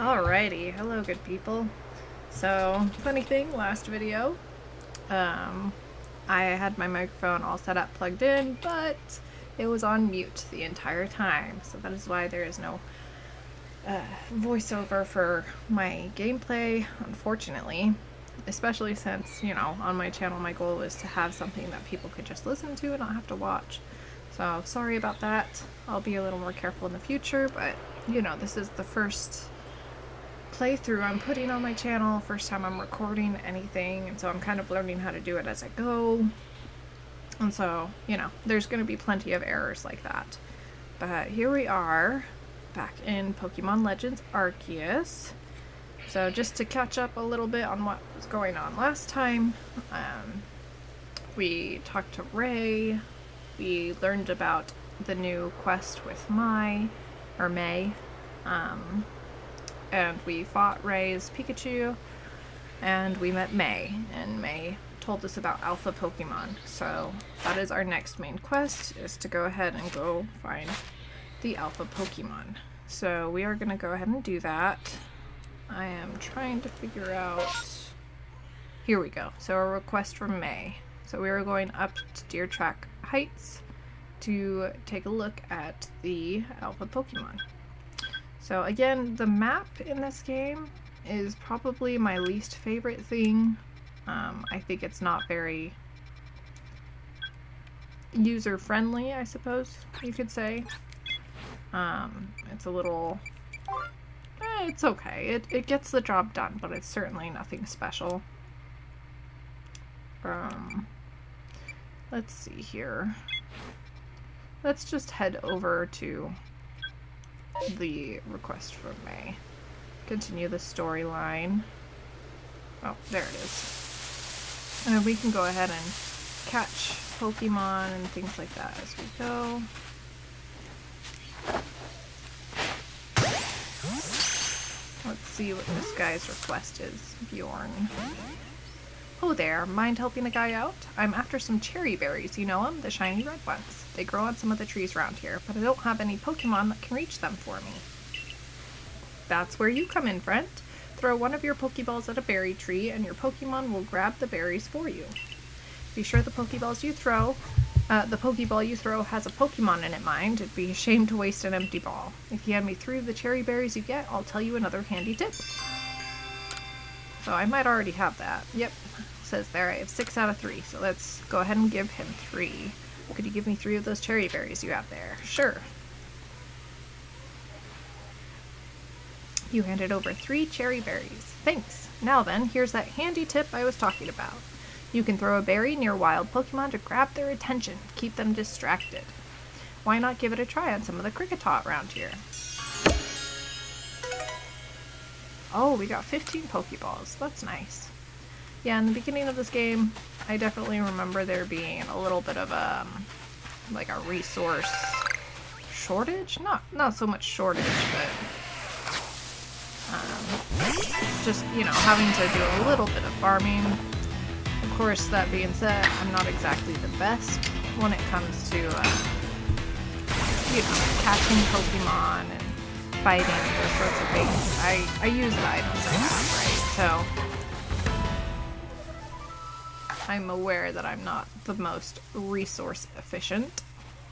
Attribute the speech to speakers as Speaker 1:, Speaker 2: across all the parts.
Speaker 1: Alrighty, hello good people. So, funny thing, last video, I had my microphone all set up plugged in, but it was on mute the entire time. So that is why there is no voiceover for my gameplay, unfortunately. Especially since, on my channel my goal is to have something that people could just listen to and not have to watch. So, sorry about that. I'll be a little more careful in the future, but, this is the first playthrough I'm putting on my channel, first time I'm recording anything, and so I'm kind of learning how to do it as I go. And so, there's going to be plenty of errors like that. But here we are, back in Pokemon Legends Arceus. So just to catch up a little bit on what was going on last time, we talked to Ray, we learned about the new quest with May, and we fought Ray's Pikachu, and we met May, and May told us about Alpha Pokemon. So that is our next main quest, is to go ahead and go find the Alpha Pokemon. So we are going to go ahead and do that. I am trying to figure out... Here we go. So a request from May. So we are going up to Deer Track Heights to take a look at the Alpha Pokemon. So again, the map in this game is probably my least favorite thing. I think it's not very user-friendly, I suppose you could say. It's a little... it's okay. It gets the job done, but it's certainly nothing special. Let's see here. Let's just head over to the request from May. Continue the storyline. Oh, there it is. And we can go ahead and catch Pokemon and things like that as we go. Let's see what this guy's request is. Bjorn. Oh there, mind helping a guy out? I'm after some cherry berries, you know them? The shiny red ones. They grow on some of the trees around here, but I don't have any Pokemon that can reach them for me. That's where you come in, friend. Throw one of your Pokeballs at a berry tree, and your Pokemon will grab the berries for you. Be sure the Pokeball you throw has a Pokemon in it, mind. It'd be a shame to waste an empty ball. If you hand me 3 of the cherry berries you get, I'll tell you another handy tip. So I might already have that. Yep, it says there I have 6 out of 3, so let's go ahead and give him 3. Could you give me 3 of those cherry berries you have there? Sure. You handed over 3 cherry berries. Thanks. Now then, here's that handy tip I was talking about. You can throw a berry near wild Pokemon to grab their attention, keep them distracted. Why not give it a try on some of the Kricketot around here? Oh, we got 15 Pokeballs. That's nice. Yeah, in the beginning of this game, I definitely remember there being a little bit of a resource shortage? Not so much shortage, but just, having to do a little bit of farming. Of course, that being said, I'm not exactly the best when it comes to, catching Pokemon and fighting, those sorts of things. I use the items I have, right? So I'm aware that I'm not the most resource efficient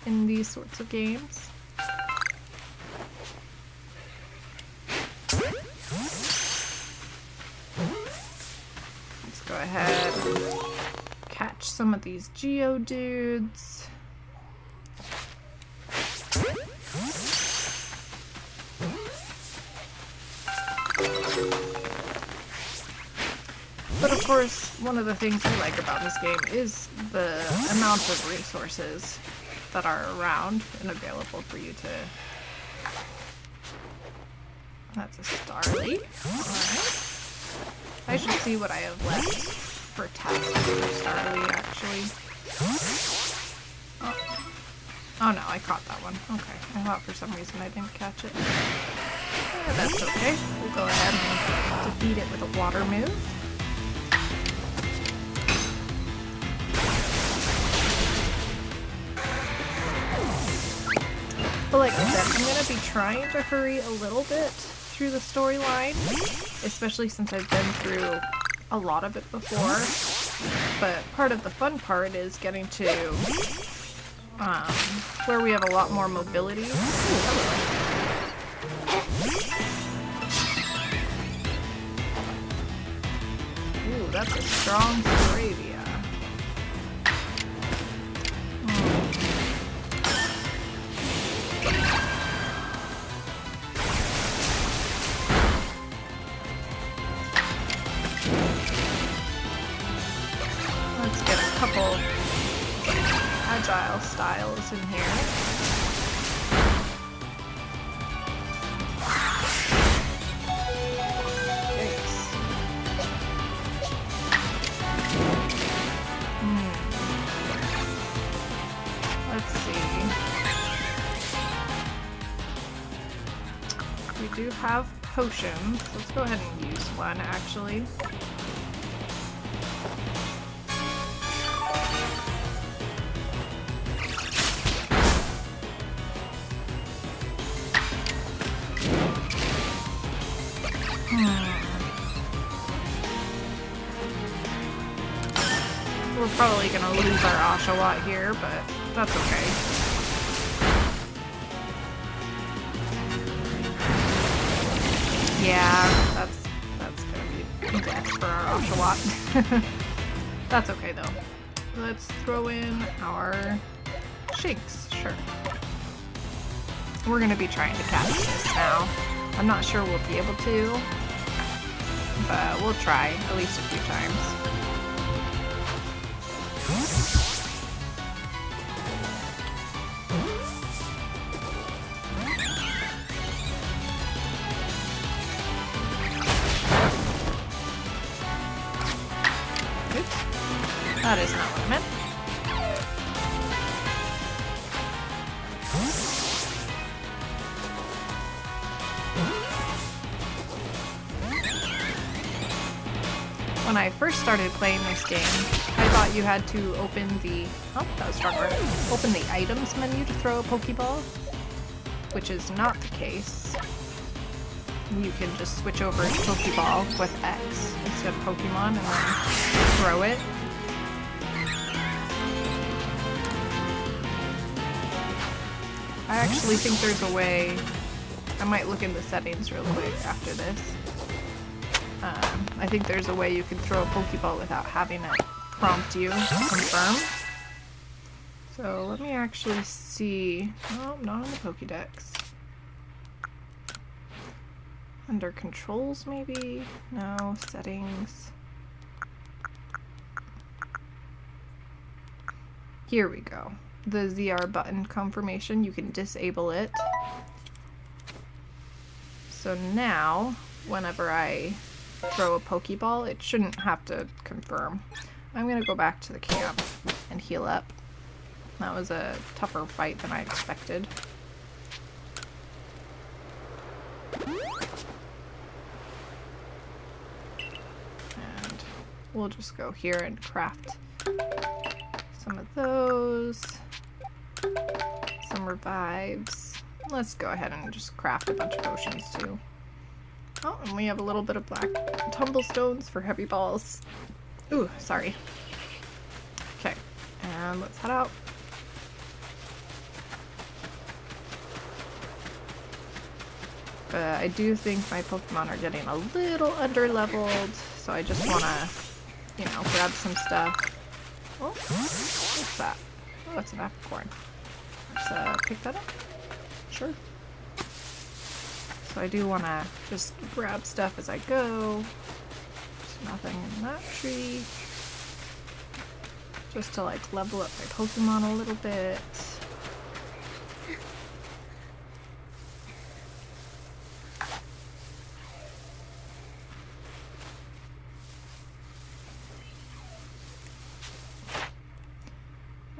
Speaker 1: in these sorts of games. Let's go ahead and catch some of these Geodudes. But of course, one of the things I like about this game is the amount of resources that are around and available for you to... That's a Starly. Alright. I should see what I have left for tasks for Starly, actually. Oh no, I caught that one. Okay. I thought for some reason I didn't catch it. That's okay. We'll go ahead and defeat it with a water move. But like I said, I'm going to be trying to hurry a little bit through the storyline, especially since I've been through a lot of it before. But part of the fun part is getting to where we have a lot more mobility. Ooh, that's a strong Saravia. Let's get a couple agile styles in here. Let's see. We do have potions. Let's go ahead and use one, actually. We're probably gonna lose our Oshawott here, but that's okay. Yeah, that's gonna be death for our Oshawott. That's okay though. Let's throw in our Shinx, sure. We're gonna be trying to catch this now. I'm not sure we'll be able to, but we'll try at least a few times. Oops. That is not what I meant. When I first started playing this game, I thought you had to open the... Oh, that was stronger. Open the items menu to throw a Pokeball, which is not the case. You can just switch over to Pokeball with X instead of Pokemon and then throw it. I actually think there's a way... I might look in the settings real quick after this. I think there's a way you can throw a Pokeball without having it prompt you to confirm. So let me actually see. Oh, not on the Pokédex. Under controls, maybe? No, settings. Here we go. The ZR button confirmation, you can disable it. So now, whenever I throw a Pokeball, it shouldn't have to confirm. I'm gonna go back to the camp and heal up. That was a tougher fight than I expected. And we'll just go here and craft some of those. Some revives. Let's go ahead and just craft a bunch of potions too. Oh, and we have a little bit of black tumblestones for heavy balls. Ooh, sorry. Okay, and let's head out. But I do think my Pokemon are getting a little under-leveled, so I just want to, you know, grab some stuff. Oh, what's that? Oh, it's an apricorn. Let's pick that up. Sure. So I do want to just grab stuff as I go. There's nothing in that tree. Just to like level up my Pokemon a little bit.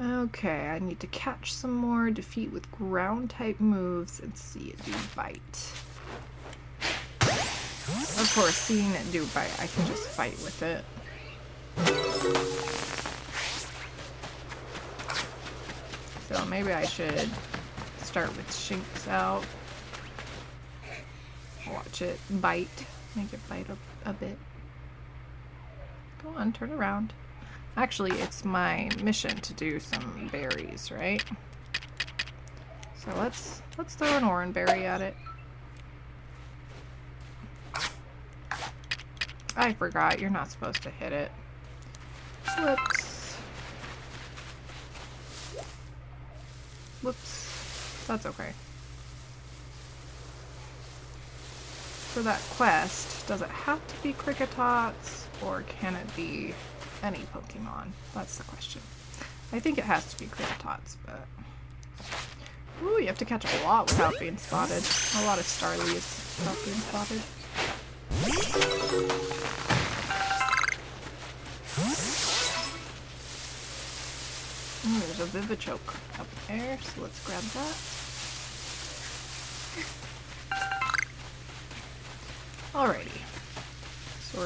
Speaker 1: Okay, I need to catch some more, defeat with ground type moves, and see it do bite. Of course, seeing it do bite, I can just fight with it. So maybe I should start with Shinx out. watch it bite. Make it bite a bit. Go on, turn around. Actually, it's my mission to do some berries, right? So let's throw an orange berry at it. I forgot, you're not supposed to hit it. Whoops. Whoops. That's okay. For that quest, does it have to be Cricketots, or can it be any Pokemon? That's the question. I think it has to be Cricketots, but... Ooh, you have to catch a lot without being spotted. A lot of Starlies without being spotted. Ooh, there's a Vivichoke up there, so let's grab that. Alrighty. So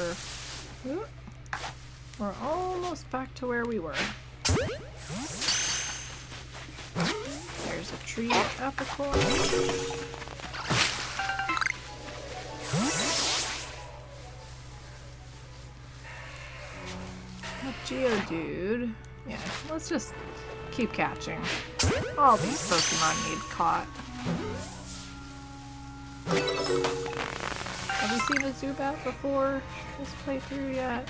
Speaker 1: we're almost back to where we were. There's a tree apicorn. A Geodude. Yeah, let's just keep catching. All these Pokemon need caught. Have you seen a Zubat before this playthrough yet?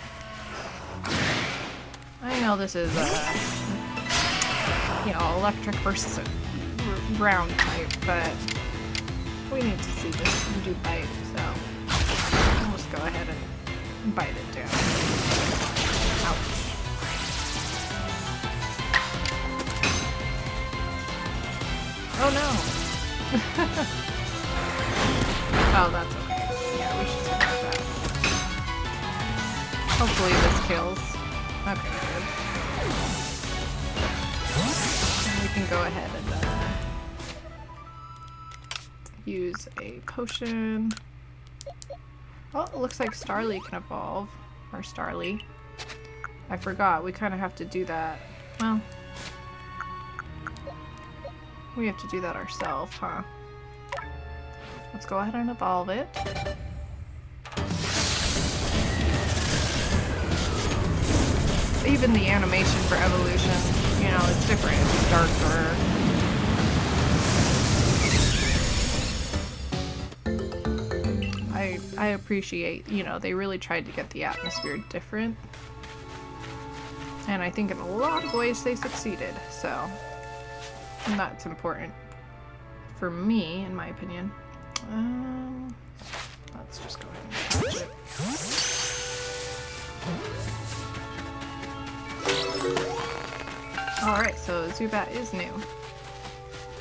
Speaker 1: I know this is you know, electric versus a ground type, but we need to see this do bite, so I'll just go ahead and bite it down. Ouch. Oh no! Oh, that's okay. Yeah, we should survive that. Hopefully this kills. Okay, good. And we can go ahead and use a potion. Oh, it looks like Starly can evolve. Or Starly. I forgot, we kind of have to do that. Well, we have to do that ourselves, huh? Let's go ahead and evolve it. Even the animation for evolution, you know, it's different. It's darker. I appreciate, you know, they really tried to get the atmosphere different. And I think in a lot of ways they succeeded, so that's important for me, in my opinion. Let's just go ahead and catch it. Alright, so Zubat is new.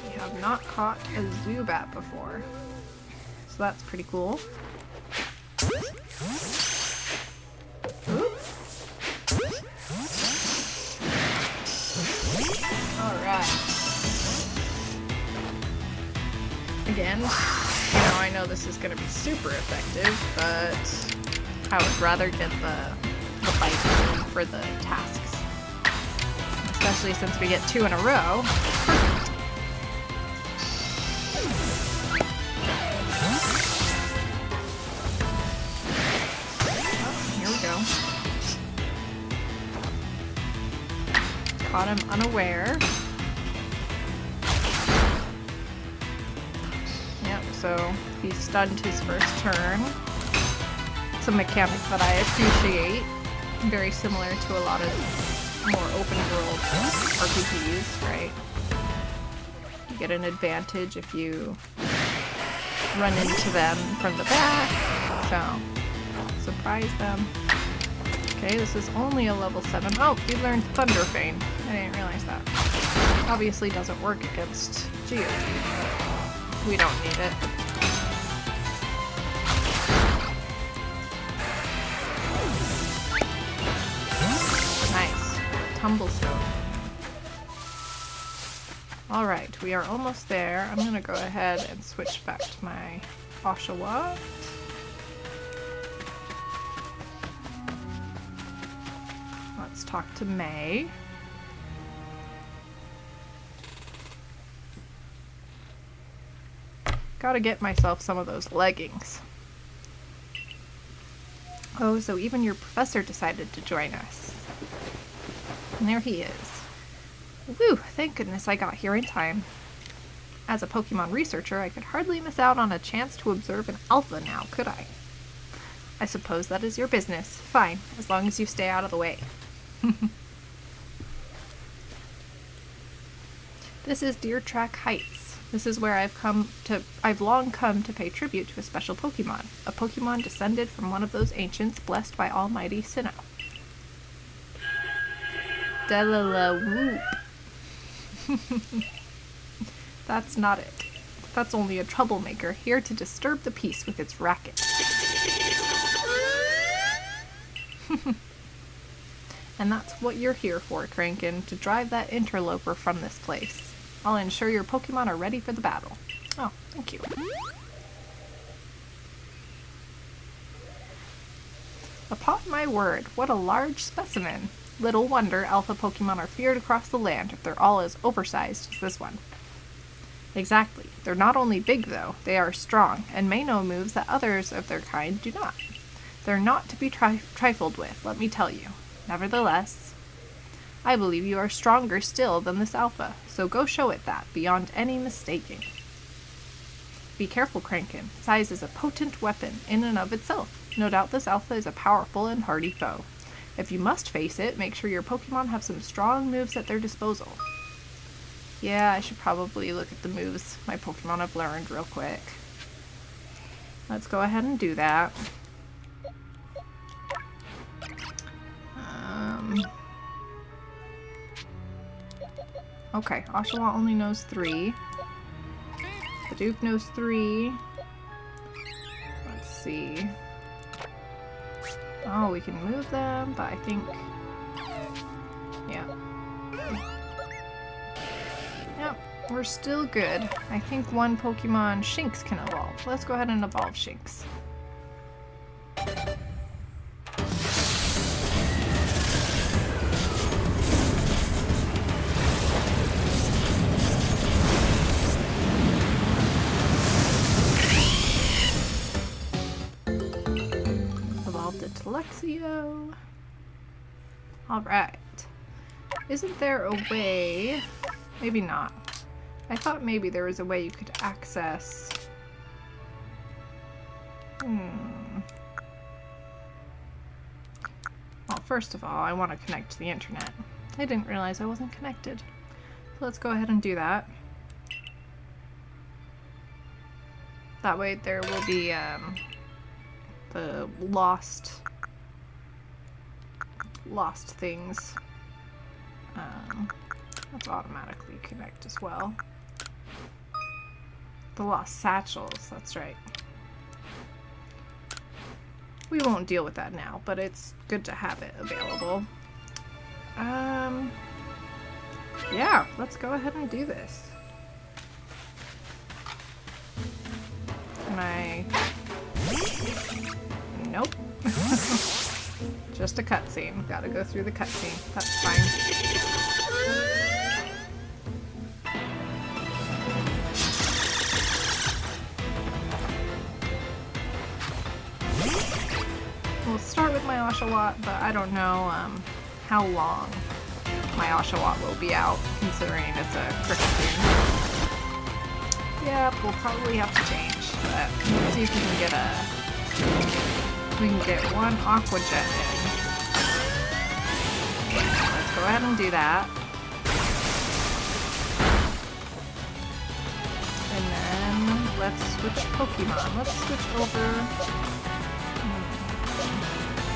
Speaker 1: We have not caught a Zubat before. So that's pretty cool. Alright. Again, you know, I know this is going to be super effective, but I would rather get the bite for the tasks. Especially since we get 2 in a row. Oh, here we go. Caught him unaware. So he stunned his first turn. It's a mechanic that I appreciate. Very similar to a lot of more open world RPGs, right? You get an advantage if you run into them from the back. So surprise them. Okay, this is only a level 7. Oh, you learned Thunder Feign. I didn't realize that. Obviously doesn't work against Geodude. We don't need it. Nice. Tumblestone. Alright, we are almost there. I'm gonna go ahead and switch back to my Oshawott. Let's talk to May. Gotta get myself some of those leggings. Oh, so even your professor decided to join us. And there he is. Whew, thank goodness I got here in time. As a Pokemon researcher, I could hardly miss out on a chance to observe an alpha now, could I? I suppose that is your business. Fine, as long as you stay out of the way. This is Deer Track Heights. This is where I've long come to pay tribute to a special Pokemon. A Pokemon descended from one of those ancients blessed by Almighty Sinnoh. Delala Whoop. That's not it. That's only a troublemaker here to disturb the peace with its racket. And that's what you're here for, Crankin, to drive that interloper from this place. I'll ensure your Pokemon are ready for the battle. Oh, thank you. Upon my word, what a large specimen. Little wonder Alpha Pokemon are feared across the land if they're all as oversized as this one. Exactly. They're not only big, though, they are strong, and may know moves that others of their kind do not. They're not to be trifled with, let me tell you. Nevertheless, I believe you are stronger still than this Alpha, so go show it that, beyond any mistaking. Be careful, Crankin. Size is a potent weapon, in and of itself. No doubt this Alpha is a powerful and hardy foe. If you must face it, make sure your Pokemon have some strong moves at their disposal. Yeah, I should probably look at the moves my Pokemon have learned real quick. Let's go ahead and do that. Okay, Oshawott only knows 3. Bidoof knows 3. Let's see. Oh, we can move them, but I think... Yeah. Yep, we're still good. I think one Pokemon, Shinx, can evolve. Let's go ahead and evolve Shinx. Lexio. Alright. Isn't there a way... Maybe not. I thought maybe there was a way you could access... Well, first of all, I want to connect to the internet. I didn't realize I wasn't connected. So let's go ahead and do that. That way there will be the lost things. Let's automatically connect as well. The lost satchels, that's right. We won't deal with that now, but it's good to have it available. Yeah, let's go ahead and do this. Can I... Nope. Just a cutscene. Gotta go through the cutscene. That's fine. We'll start with my Oshawott, but I don't know how long my Oshawott will be out, considering it's a cricket game. Yeah, we'll probably have to change, but let's see if we can get one Aqua Jet in. Let's go ahead and do that. And then let's switch Pokemon. Let's switch over.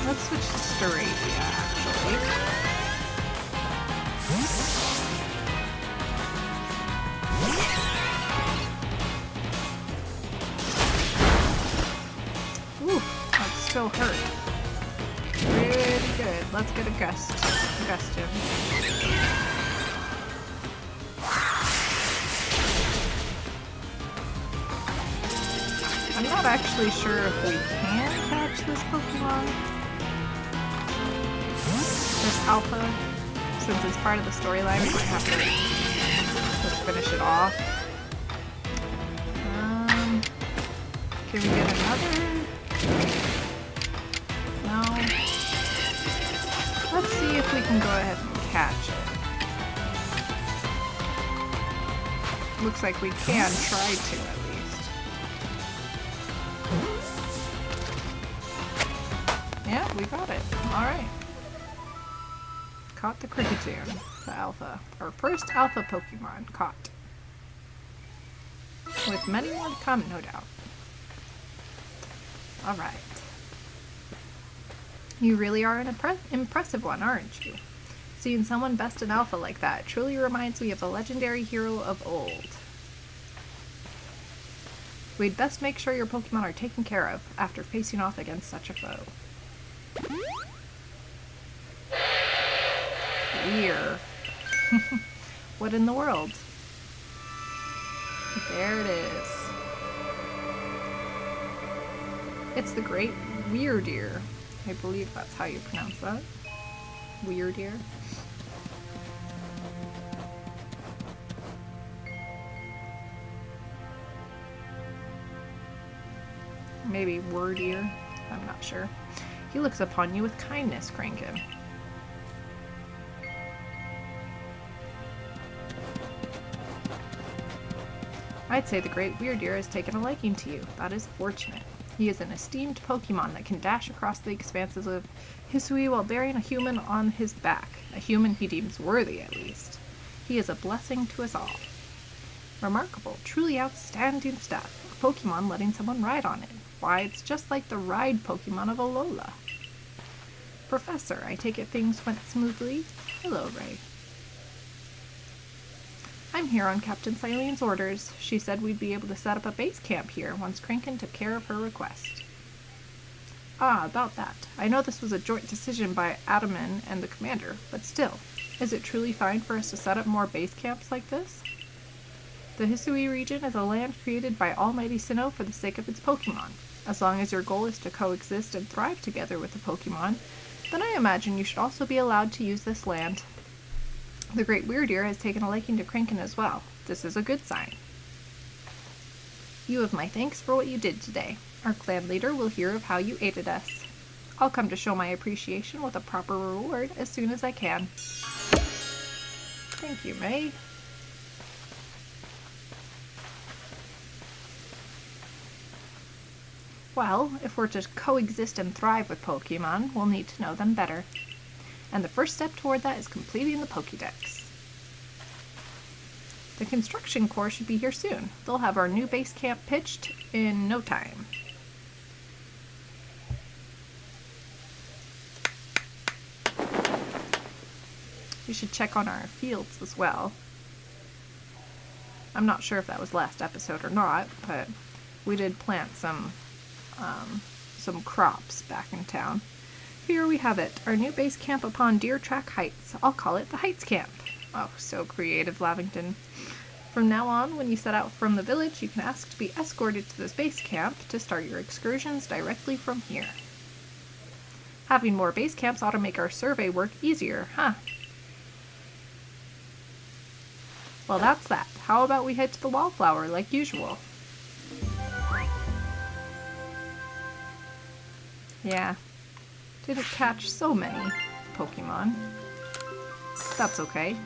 Speaker 1: Let's switch to Staravia, actually. Ooh, that still hurt. Pretty good. Let's get a Gustion. I'm not actually sure if we can catch this Pokemon. This Alpha, since it's part of the storyline, we might have to just finish it off. Can we get another? No, can go ahead and catch it. Looks like we can try to, at least. Yeah, we got it. Alright. Caught the Kricketune, the alpha. Our first alpha Pokemon caught. With many more to come, no doubt. Alright. You really are an impressive one, aren't you? Seeing someone best in alpha like that truly reminds me of a legendary hero of old. We'd best make sure your Pokemon are taken care of after facing off against such a foe. Weird. What in the world? There it is. It's the Great Weirdeer. I believe that's how you pronounce that. Weirdeer. Maybe Wordeer. I'm not sure. He looks upon you with kindness, Crankin. I'd say the Great Weirdeer has taken a liking to you. That is fortunate. He is an esteemed Pokemon that can dash across the expanses of Hisui while bearing a human on his back. A human he deems worthy, at least. He is a blessing to us all. Remarkable, truly outstanding stuff. A Pokemon letting someone ride on it. Why, it's just like the ride Pokemon of Alola. Professor, I take it things went smoothly? Hello, Ray. I'm here on Captain Silene's orders. She said we'd be able to set up a base camp here once Crankin took care of her request. Ah, about that. I know this was a joint decision by Adaman and the commander, but still, is it truly fine for us to set up more base camps like this? The Hisui region is a land created by Almighty Sinnoh for the sake of its Pokemon. As long as your goal is to coexist and thrive together with the Pokemon, then I imagine you should also be allowed to use this land. The Great Weirdeer has taken a liking to Crankin as well. This is a good sign. You have my thanks for what you did today. Our clan leader will hear of how you aided us. I'll come to show my appreciation with a proper reward as soon as I can. Thank you, May. Well, if we're to coexist and thrive with Pokemon, we'll need to know them better. And the first step toward that is completing the Pokédex. The construction corps should be here soon. They'll have our new base camp pitched in no time. We should check on our fields as well. I'm not sure if that was last episode or not, but we did plant some crops back in town. Here we have it, our new base camp upon Deer Track Heights. I'll call it the Heights Camp. Oh, so creative, Lavington. From now on, when you set out from the village, you can ask to be escorted to this base camp to start your excursions directly from here. Having more base camps ought to make our survey work easier, huh? Well, that's that. How about we head to the Wallflower like usual? Yeah. Didn't catch so many Pokemon. That's okay.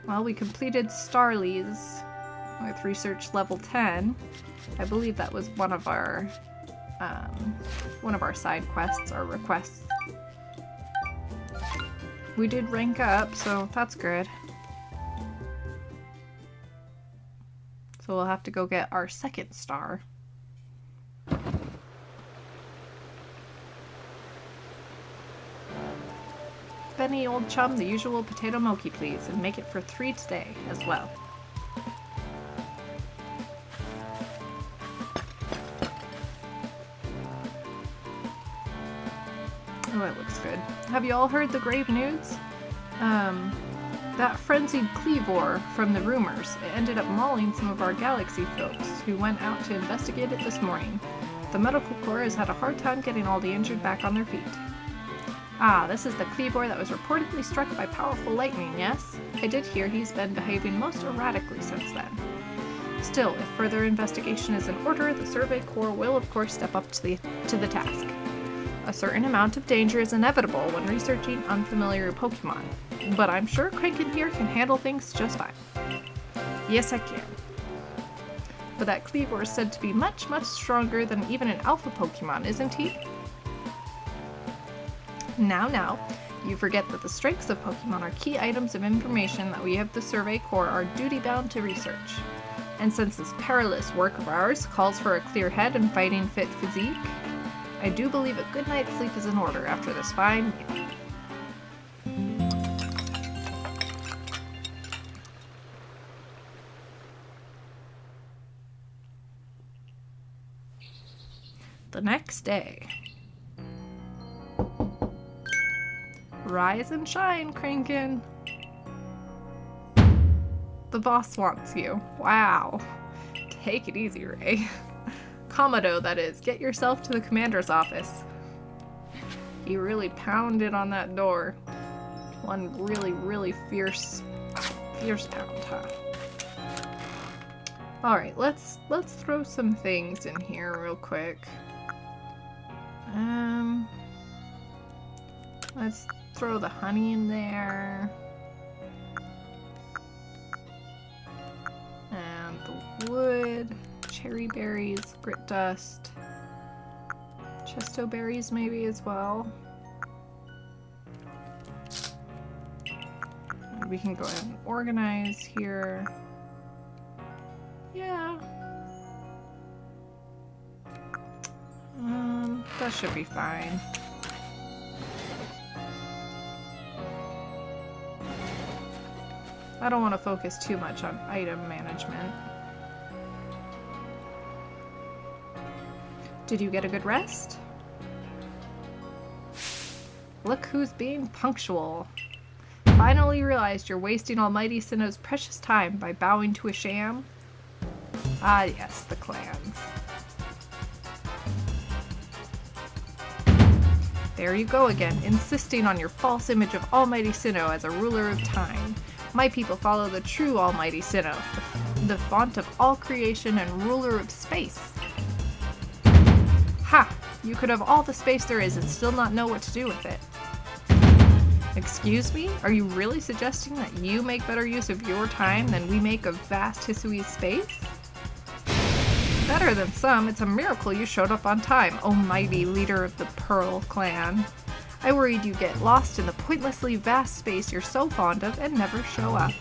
Speaker 1: Well, we completed Starly's with research level 10. I believe that was one of our side quests or requests. We did rank up, so that's good. So we'll have to go get our second star. Benny, old chum, the usual potato mochi, please, and make it for 3 today as well. Oh, it looks good. Have you all heard the grave news? That frenzied Cleavor from the rumors, it ended up mauling some of our galaxy folks who went out to investigate it this morning. The medical corps has had a hard time getting all the injured back on their feet. Ah, this is the Cleavor that was reportedly struck by powerful lightning, yes? I did hear he's been behaving most erratically since then. Still, if further investigation is in order, the Survey Corps will of course step up to the task. A certain amount of danger is inevitable when researching unfamiliar Pokemon, but I'm sure Crankin here can handle things just fine. Yes, I can. But that Cleavor is said to be much, much stronger than even an alpha Pokemon, isn't he? Now, you forget that the strengths of Pokemon are key items of information that we of the Survey Corps are duty-bound to research. And since this perilous work of ours calls for a clear head and fighting fit physique, I do believe a good night's sleep is in order after this fine meal. The next day. Rise and shine, Crankin. The boss wants you. Wow. Take it easy, Ray. Komodo, that is. Get yourself to the commander's office. He really pounded on that door. One really, really fierce pound, huh? Alright, let's throw some things in here real quick. Let's throw the honey in there. And the wood, cherry berries, grit dust, chesto berries maybe as well. And we can go ahead and organize here. Yeah. That should be fine. I don't want to focus too much on item management. Did you get a good rest? Look who's being punctual. Finally realized you're wasting Almighty Sinnoh's precious time by bowing to a sham? Ah yes, the clans. There you go again, insisting on your false image of Almighty Sinnoh as a ruler of time. My people follow the true Almighty Sinnoh, the font of all creation and ruler of space. Ha! You could have all the space there is and still not know what to do with it. Excuse me? Are you really suggesting that you make better use of your time than we make of vast Hisui space? Better than some, it's a miracle you showed up on time, oh mighty leader of the Pearl clan. I worried you'd get lost in the pointlessly vast space you're so fond of and never show up.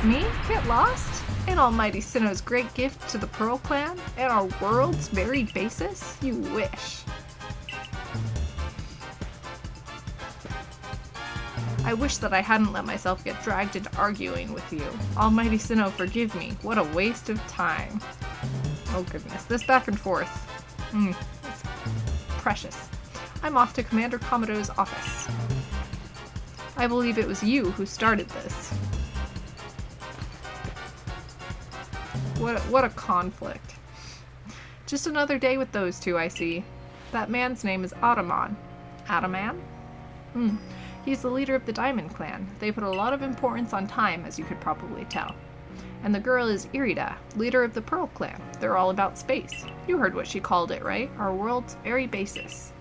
Speaker 1: Me? Get lost? In Almighty Sinnoh's great gift to the Pearl clan? And our world's very basis? You wish. I wish that I hadn't let myself get dragged into arguing with you. Almighty Sinnoh, forgive me. What a waste of time. Oh goodness, this back and forth. It's precious. I'm off to Commander Komodo's office. I believe it was you who started this. What a conflict. Just another day with those two, I see. That man's name is Ataman. Ataman? He's the leader of the Diamond Clan. They put a lot of importance on time, as you could probably tell. And the girl is Irida, leader of the Pearl Clan. They're all about space. You heard what she called it, right? Our world's very basis.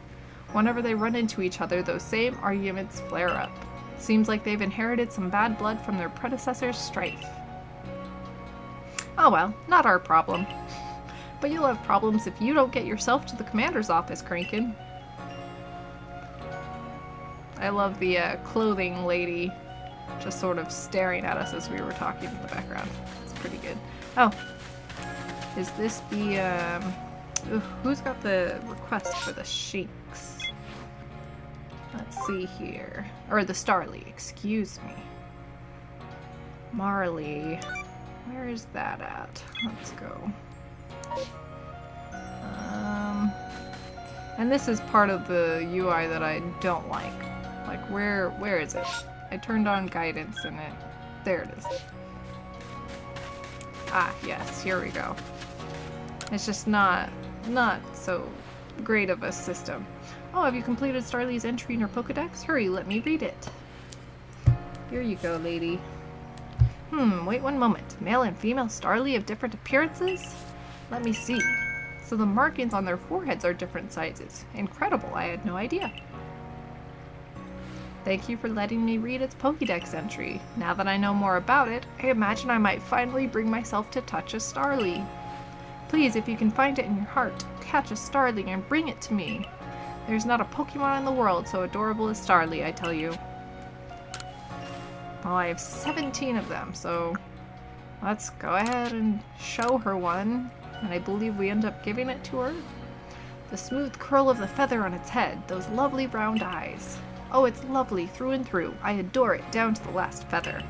Speaker 1: Whenever they run into each other, those same arguments flare up. Seems like they've inherited some bad blood from their predecessors' strife. Oh well, not our problem. But you'll have problems if you don't get yourself to the commander's office, Crankin. I love the clothing lady just sort of staring at us as we were talking in the background. It's pretty good. Oh, is this the, who's got the request for the Shinx? Let's see here. Or the Starly, excuse me. Marley. Where is that at? Let's go. And this is part of the UI that I don't like. Like, where is it? I turned on guidance and there it is. Ah, yes, here we go. It's just not so great of a system. Oh, have you completed Starly's entry in your Pokedex? Hurry, let me read it. Here you go, lady. Wait one moment. Male and female Starly have different appearances? Let me see. So the markings on their foreheads are different sizes. Incredible, I had no idea. Thank you for letting me read its Pokédex entry. Now that I know more about it, I imagine I might finally bring myself to touch a Starly. Please, if you can find it in your heart, catch a Starly and bring it to me. There's not a Pokemon in the world so adorable as Starly, I tell you. Well, I have 17 of them, so let's go ahead and show her one. And I believe we end up giving it to her. The smooth curl of the feather on its head, those lovely round eyes. Oh, it's lovely through and through. I adore it down to the last feather.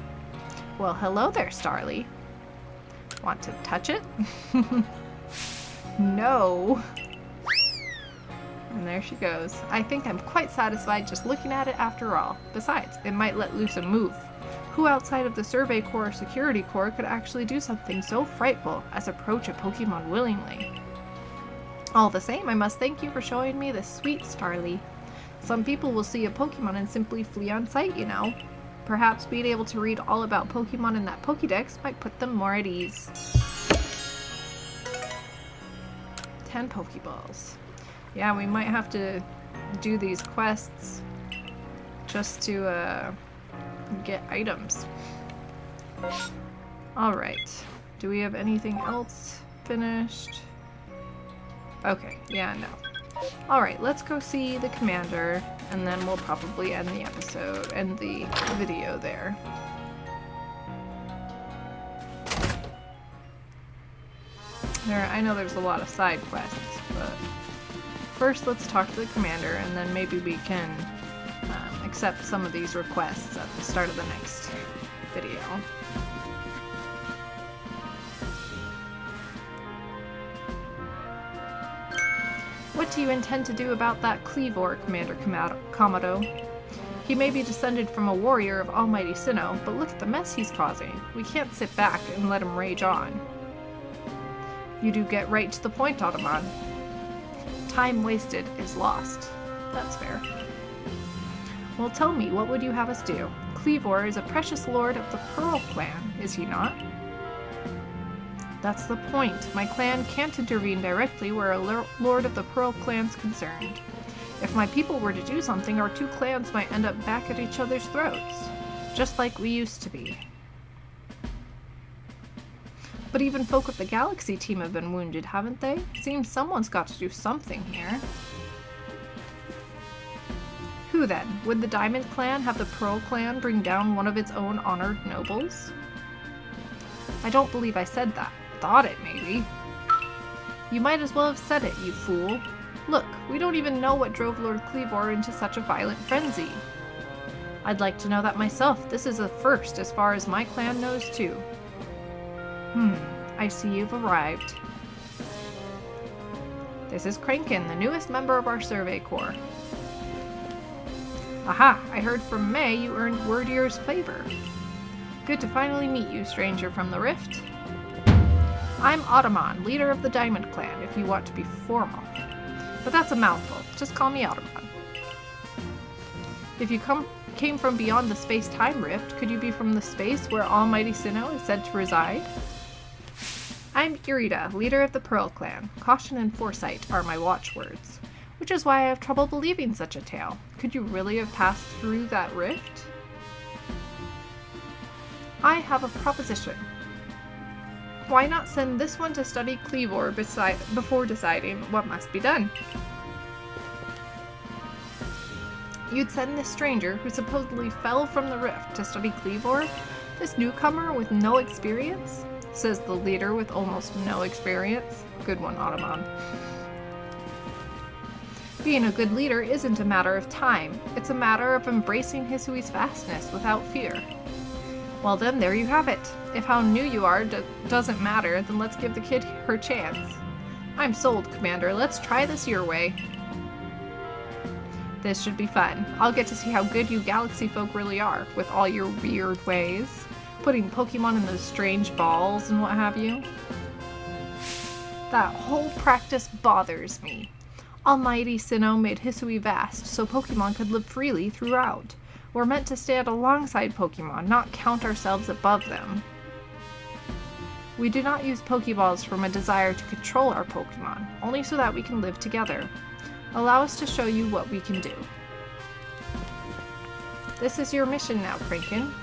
Speaker 1: Well, hello there, Starly. Want to touch it? No. And there she goes. I think I'm quite satisfied just looking at it after all. Besides, it might let loose a move. Who outside of the Survey Corps or Security Corps could actually do something so frightful as approach a Pokemon willingly? All the same, I must thank you for showing me this sweet Starly. Some people will see a Pokemon and simply flee on sight, you know. Perhaps being able to read all about Pokemon in that Pokédex might put them more at ease. 10 Pokeballs. Yeah, we might have to do these quests just to get items. Alright. Do we have anything else finished? Okay, yeah, no. Alright, let's go see the commander, and then we'll probably end the episode, end the video there. I know there's a lot of side quests, but first let's talk to the commander, and then maybe we can accept some of these requests at the start of the next video. What do you intend to do about that Kleavor, Commander Komodo? He may be descended from a warrior of Almighty Sinnoh, but look at the mess he's causing. We can't sit back and let him rage on. You do get right to the point, Automon. Time wasted is lost. That's fair. Well, tell me, what would you have us do? Kleavor is a precious lord of the Pearl clan, is he not? That's the point. My clan can't intervene directly where a lord of the Pearl clan's concerned. If my people were to do something, our two clans might end up back at each other's throats. Just like we used to be. But even folk of the Galaxy team have been wounded, haven't they? Seems someone's got to do something here. Who then? Would the Diamond Clan have the Pearl Clan bring down one of its own honored nobles? I don't believe I said that. Thought it, maybe. You might as well have said it, you fool. Look, we don't even know what drove Lord Kleavor into such a violent frenzy. I'd like to know that myself. This is a first as far as my clan knows, too. I see you've arrived. This is Crankin, the newest member of our Survey Corps. Aha! I heard from May you earned Wordier's favor. Good to finally meet you, stranger from the Rift. I'm Automon, leader of the Diamond Clan, if you want to be formal. But that's a mouthful. Just call me Automon. If you came from beyond the space-time rift, could you be from the space where Almighty Sinnoh is said to reside? I'm Irida, leader of the Pearl Clan. Caution and foresight are my watchwords. Which is why I have trouble believing such a tale. Could you really have passed through that rift? I have a proposition. Why not send this one to study Kleavor before deciding what must be done? You'd send this stranger, who supposedly fell from the rift, to study Kleavor? This newcomer with no experience? Says the leader with almost no experience. Good one, Automon. Being a good leader isn't a matter of time. It's a matter of embracing Hisui's vastness without fear. Well then, there you have it. If how new you are doesn't matter, then let's give the kid her chance. I'm sold, Commander. Let's try this your way. This should be fun. I'll get to see how good you galaxy folk really are, with all your weird ways. Putting Pokemon in those strange balls and what have you. That whole practice bothers me. Almighty Sinnoh made Hisui vast, so Pokemon could live freely throughout. We're meant to stand alongside Pokemon, not count ourselves above them. We do not use Pokeballs from a desire to control our Pokemon, only so that we can live together. Allow us to show you what we can do. This is your mission now, Franken.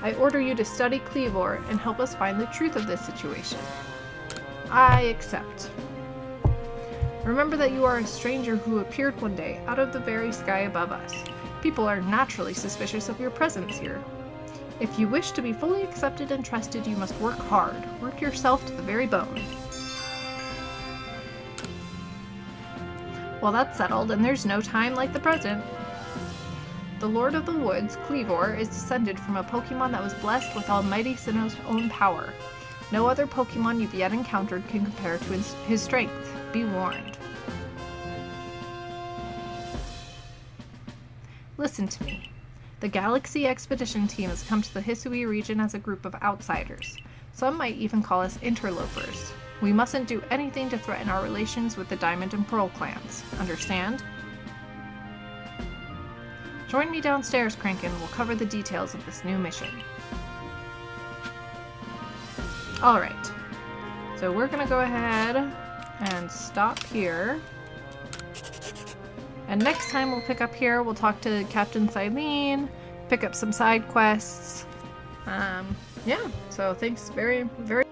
Speaker 1: I order you to study Kleavor and help us find the truth of this situation. I accept. Remember that you are a stranger who appeared one day out of the very sky above us. People are naturally suspicious of your presence here. If you wish to be fully accepted and trusted, you must work hard. Work yourself to the very bone. Well, that's settled, and there's no time like the present. The Lord of the Woods, Kleavor, is descended from a Pokemon that was blessed with Almighty Sinnoh's own power. No other Pokemon you've yet encountered can compare to his strength. Be warned. Listen to me. The Galaxy Expedition team has come to the Hisui region as a group of outsiders. Some might even call us interlopers. We mustn't do anything to threaten our relations with the Diamond and Pearl clans. Understand? Join me downstairs, Kranken. We'll cover the details of this new mission. Alright. So we're gonna go ahead and stop here. And next time we'll pick up here, we'll talk to Captain Silene, pick up some side quests. Yeah, so thanks very, very